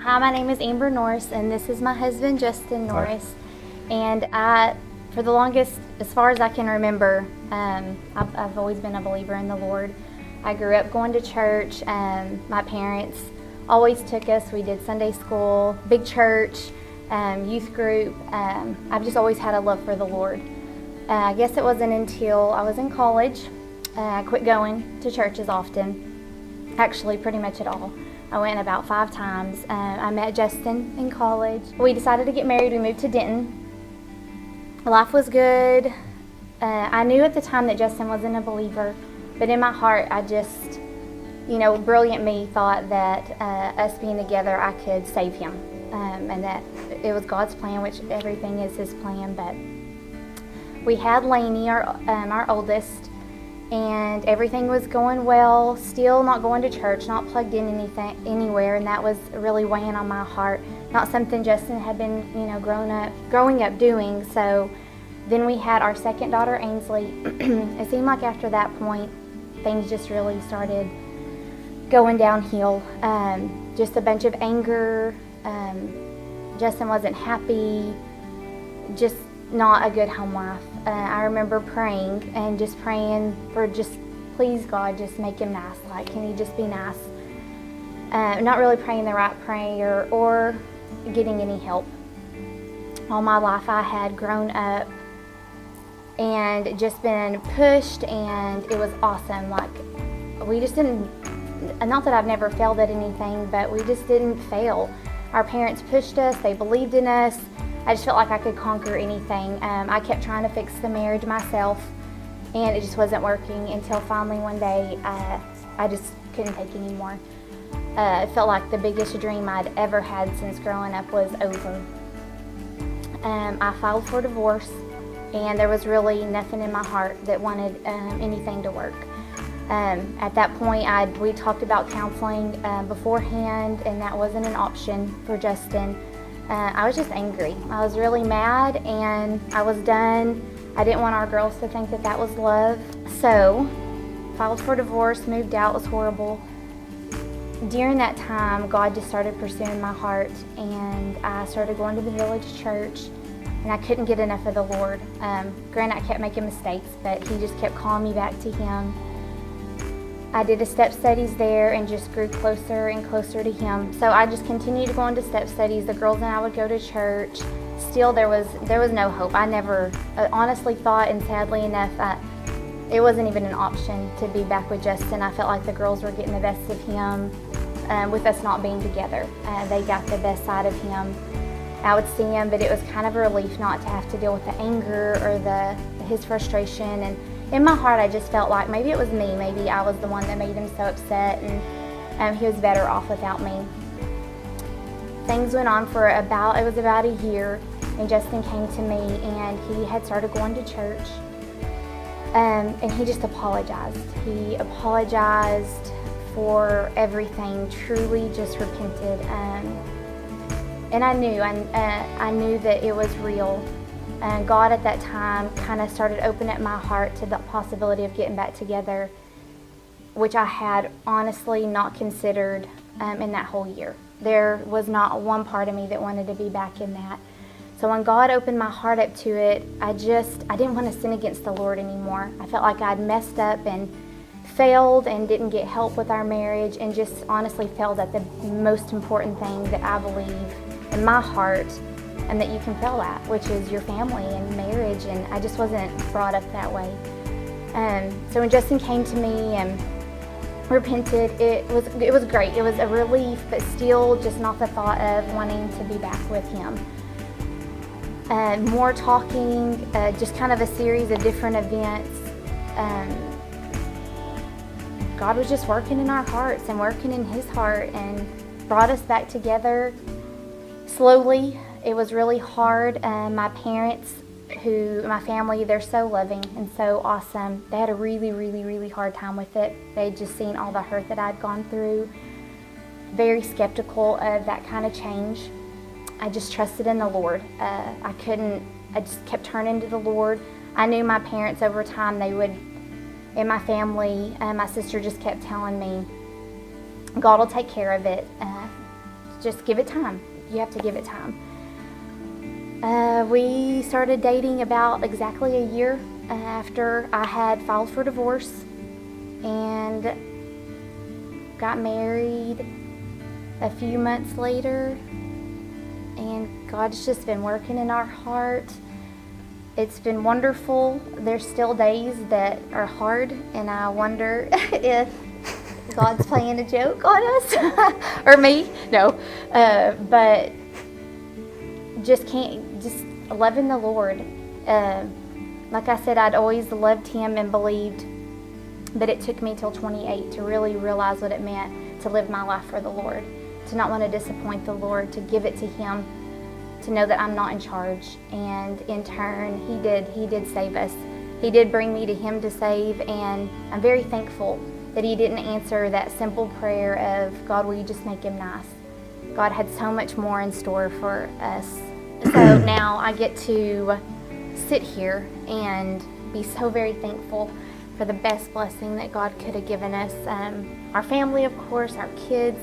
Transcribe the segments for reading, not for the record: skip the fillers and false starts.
Hi, my name is Amber Norris, and this is my husband, Justin Norris. And for the longest, as far as I can remember, I've always been a believer in the Lord. I grew up going to church. My parents always took us. We did Sunday school, big church, youth group. I've just always had a love for the Lord. I guess it wasn't until I was in college, I quit going to church as often, actually pretty much at all. I went about 5 times. I met Justin in college. We decided to get married. We moved to Denton. Life was good. I knew at the time that Justin wasn't a believer, but in my heart, I just, brilliant me thought that us being together, I could save him, and that it was God's plan, which everything is His plan. But we had Lainey, our oldest, and everything was going well. Still not going to church, not plugged in anywhere, and that was really weighing on my heart. Not something Justin had been, growing up doing. So then we had our second daughter, Ainsley. It seemed like after that point, things just really started going downhill. Just a bunch of anger. Justin wasn't happy. Just not a good home life. I remember praying and just praying for please God, just make him nice. Like, can he just be nice? Not really praying the right prayer or getting any help. All my life I had grown up and just been pushed, and it was awesome. Like, we just didn't, not that I've never failed at anything, but we just didn't fail. Our parents pushed us, they believed in us. I just felt like I could conquer anything. I kept trying to fix the marriage myself, and it just wasn't working until finally one day I just couldn't take anymore. It felt like the biggest dream I'd ever had since growing up was over. I filed for divorce, and there was really nothing in my heart that wanted anything to work. At that point, we talked about counseling beforehand, and that wasn't an option for Justin. I was just angry. I was really mad, and I was done. I didn't want our girls to think that was love. So, filed for divorce, moved out. It was horrible. During that time, God just started pursuing my heart, and I started going to the village church, and I couldn't get enough of the Lord. Granted, I kept making mistakes, but He just kept calling me back to Him. I did a step studies there and just grew closer and closer to Him. So I just continued to go into step studies. The girls and I would go to church. Still, there was no hope. I never honestly thought, and sadly enough, it wasn't even an option to be back with Justin. I felt like the girls were getting the best of him with us not being together. They got the best side of him. I would see him, but it was kind of a relief not to have to deal with the anger or his frustration. And in my heart, I just felt like maybe it was me. Maybe I was the one that made him so upset, and he was better off without me. Things went on for about a year, and Justin came to me, and he had started going to church, and he just apologized. He apologized for everything, truly just repented, and I knew that it was real. And God at that time kind of started opening up my heart to the possibility of getting back together, which I had honestly not considered in that whole year. There was not one part of me that wanted to be back in that. So when God opened my heart up to it, I didn't want to sin against the Lord anymore. I felt like I'd messed up and failed and didn't get help with our marriage, and just honestly failed at the most important thing that I believe in my heart and that you can fail at, which is your family and marriage, and I just wasn't brought up that way. So when Justin came to me and repented, it was great. It was a relief, but still just not the thought of wanting to be back with him. More talking, just kind of a series of different events. God was just working in our hearts and working in his heart and brought us back together slowly. It was really hard. My parents, my family, they're so loving and so awesome. They had a really, really, really hard time with it. They'd just seen all the hurt that I'd gone through. Very skeptical of that kind of change. I just trusted in the Lord. I just kept turning to the Lord. I knew my parents over time, in my family, my sister just kept telling me, God will take care of it. just give it time. You have to give it time. We started dating about exactly a year after I had filed for divorce, and got married a few months later, and God's just been working in our heart. It's been wonderful. There's still days that are hard, and I wonder if God's playing a joke on us or me. No, but just loving the Lord. Like I said, I'd always loved Him and believed, but it took me till 28 to really realize what it meant to live my life for the Lord, to not want to disappoint the Lord, to give it to Him, to know that I'm not in charge. And in turn, He did save us. He did bring me to Him to save, and I'm very thankful that He didn't answer that simple prayer of, God, will you just make him nice? God had so much more in store for us. So now I get to sit here and be so very thankful for the best blessing that God could have given us. Our family, of course, our kids,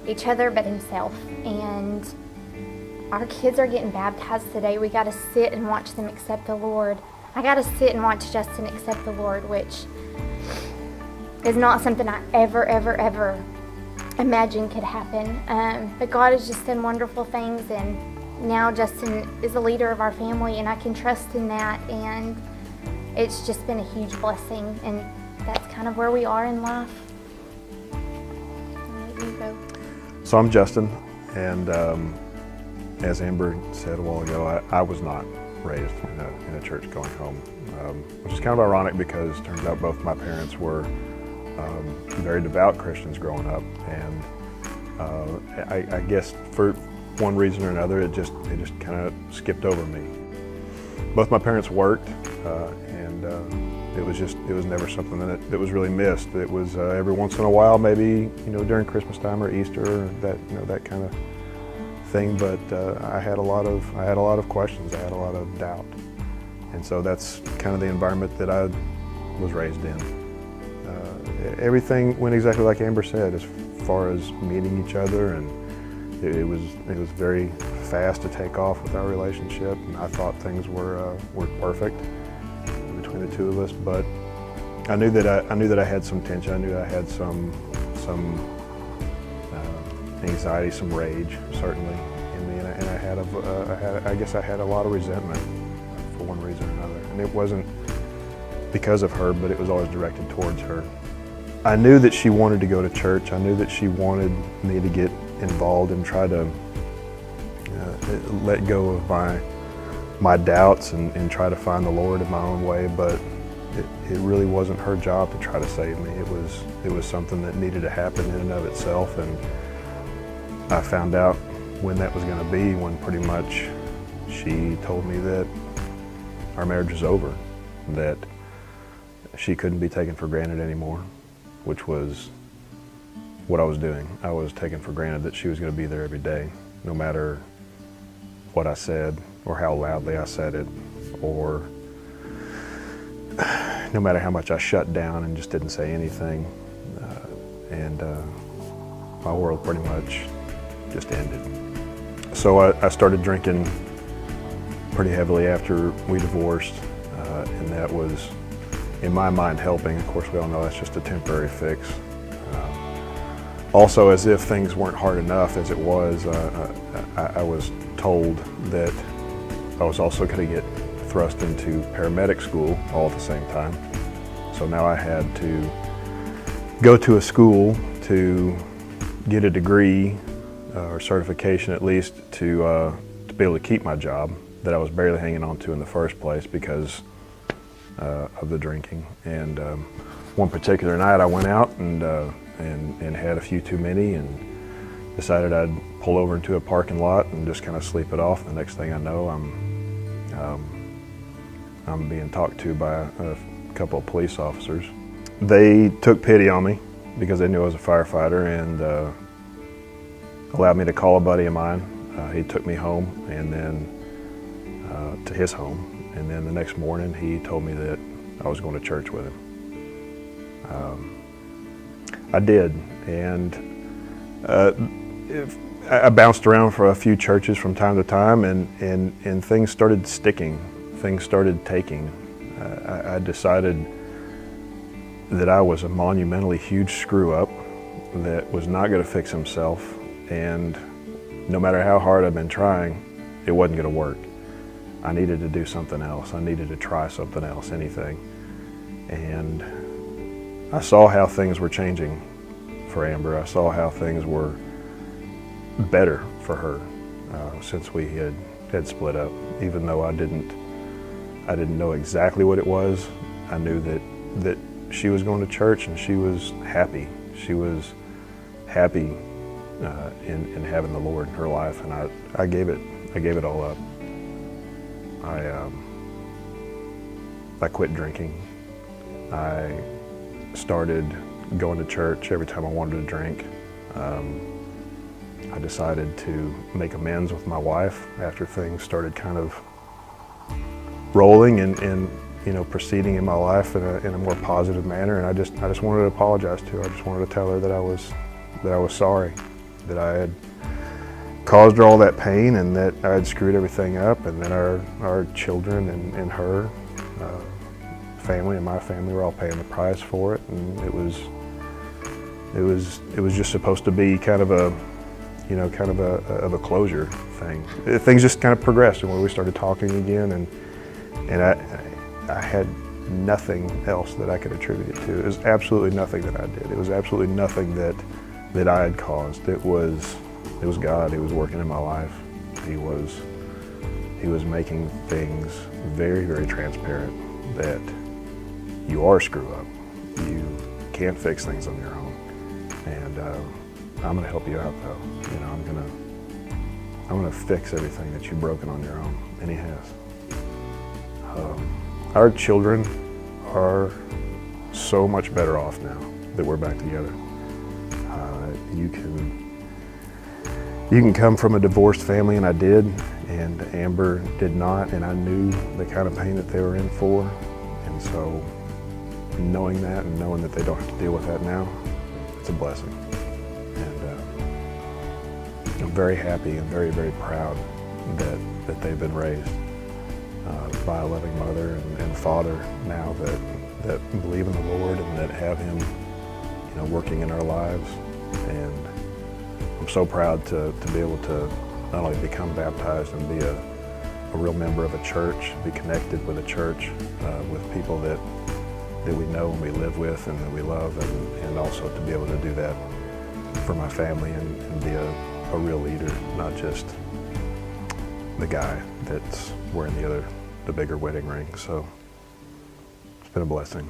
each other, but Himself. And our kids are getting baptized today. We got to sit and watch them accept the Lord. I got to sit and watch Justin accept the Lord, which is not something I ever imagined could happen. But God has just done wonderful things, and now Justin is the leader of our family, and I can trust in that. And it's just been a huge blessing, and that's kind of where we are in life. I'll let you go. So I'm Justin, and as Amber said a while ago, I was not raised in a church-going home, which is kind of ironic because it turns out both my parents were very devout Christians growing up, and I guess for one reason or another, it just kind of skipped over me. Both my parents worked, and it was never something that was really missed. It was every once in a while, maybe during Christmas time or Easter, or that kind of thing. But I had a lot of questions. I had a lot of doubt, and so that's kind of the environment that I was raised in. Everything went exactly like Amber said, as far as meeting each other, and it was very fast to take off with our relationship. And I thought things were perfect between the two of us, but I knew that I had some tension. I knew that I had some anxiety, some rage, certainly in me, and I guess I had a lot of resentment for one reason or another. And it wasn't because of her, but it was always directed towards her. I knew that she wanted to go to church. I knew that she wanted me to get involved and try to let go of my doubts and try to find the Lord in my own way, but it really wasn't her job to try to save me. It was something that needed to happen in and of itself, and I found out when that was going to be, when pretty much she told me that our marriage was over, that she couldn't be taken for granted anymore, which was what I was doing. I was taking for granted that she was going to be there every day, no matter what I said or how loudly I said it, or no matter how much I shut down and just didn't say anything. And my world pretty much just ended. So I started drinking pretty heavily after we divorced, and that was, in my mind, helping. Of course, we all know that's just a temporary fix. Also, as if things weren't hard enough as it was, I was told that I was also going to get thrust into paramedic school all at the same time. So now I had to go to a school to get a degree or certification, at least, to be able to keep my job that I was barely hanging on to in the first place because of the drinking. And one particular night I went out and had a few too many and decided I'd pull over into a parking lot and just kind of sleep it off. The next thing I know, I'm being talked to by a couple of police officers. They took pity on me because they knew I was a firefighter, and allowed me to call a buddy of mine. He took me home, and then to his home, and then the next morning he told me that I was going to church with him. I did, and I bounced around for a few churches from time to time, and things started sticking. Things started taking. I decided that I was a monumentally huge screw-up that was not going to fix himself, and no matter how hard I've been trying, it wasn't going to work. I needed to do something else. I needed to try something else, anything. And I saw how things were changing for Amber. I saw how things were better for her since we had split up. Even though I didn't know exactly what it was, I knew that she was going to church and she was happy. She was happy in having the Lord in her life, and I gave it all up. I quit drinking. I started going to church every time I wanted to drink. I decided to make amends with my wife after things started kind of rolling and proceeding in my life in a more positive manner. And I just wanted to apologize to her. I just wanted to tell her that I was sorry, that I had caused her all that pain, and that I had screwed everything up, and that our children and her family and my family were all paying the price for it. And it was just supposed to be kind of a closure thing. Things just kind of progressed, and when we started talking again, and I had nothing else that I could attribute it to. It was absolutely nothing that I did. It was absolutely nothing that I had caused. It was God. He was working in my life. He was making things very, very transparent that you are a screw up. You can't fix things on your own. And I'm going to help you out, though. I'm going to fix everything that you've broken on your own, and He has. Our children are so much better off now that we're back together. You can come from a divorced family, and I did, and Amber did not, and I knew the kind of pain that they were in for. And so knowing that and knowing that they don't have to deal with that now, it's a blessing. And I'm very happy and very, very proud that they've been raised by a loving mother and father now that believe in the Lord and that have Him working in our lives. And I'm so proud to be able to not only become baptized and be a real member of a church, be connected with a church, with people that we know and we live with and that we love, and also to be able to do that for my family and be a real leader, not just the guy that's wearing the bigger wedding ring. So it's been a blessing.